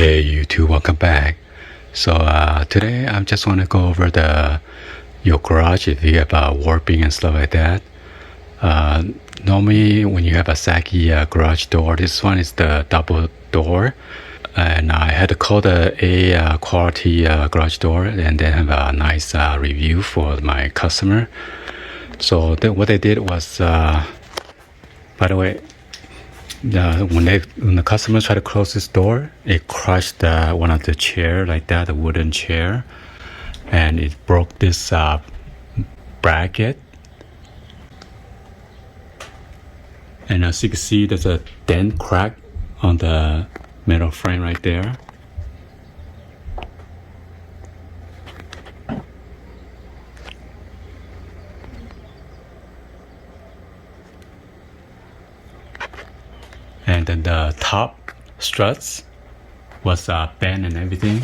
Hey YouTube, welcome back. So today I just want to go over your garage if you have warping and stuff like that. Normally when you have a saggy garage door, this one is the double door, and I had to call the A quality garage door, and they have a nice review for my customer. So what they did was, by the way, when the customer tried to close this door, it crushed one of the chair like that, a wooden chair, and it broke this bracket. And as you can see, there's a dent crack on the metal frame right there. And then the top struts was bent and everything.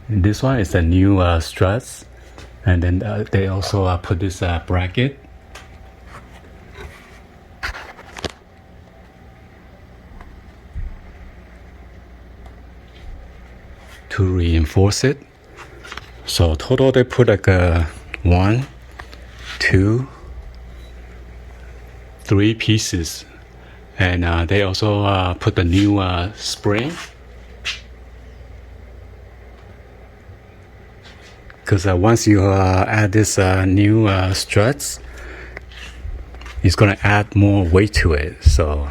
And this one is a new struts, and then they also put this bracket. To reinforce it. So total they put like 1, 2, 3 pieces. And they also put the new spring, because once you add this new struts, it's gonna add more weight to it. So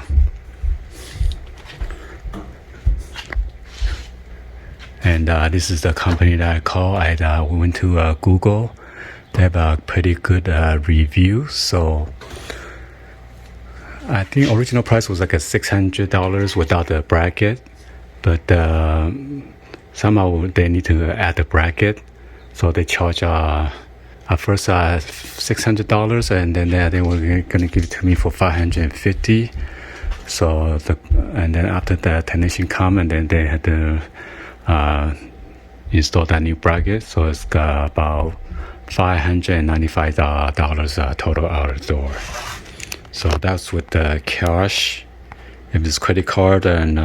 and this is the company that I call. I went to Google. They have a pretty good review. So I think original price was like $600 without the bracket, but somehow they need to add the bracket, so they charge at first $600, and then they were gonna give it to me for $550. So and then after the technician come, and then they had to install that new bracket, so it's got about $595 total out of the door. So that's with the cash. If it's credit card, then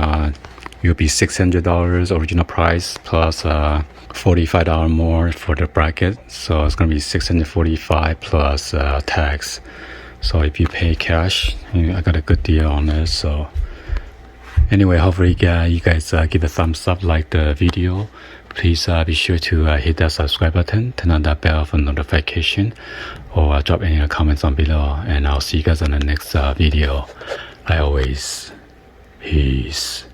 it'll be $600 original price plus $45 more for the bracket. So it's gonna be $645 plus tax. So if you pay cash, I got a good deal on this. So anyway, hopefully you guys give a thumbs up, like the video. Please be sure to hit that subscribe button, turn on that bell for notification, or drop any comments on below, and I'll see you guys on the next video. Like always, peace.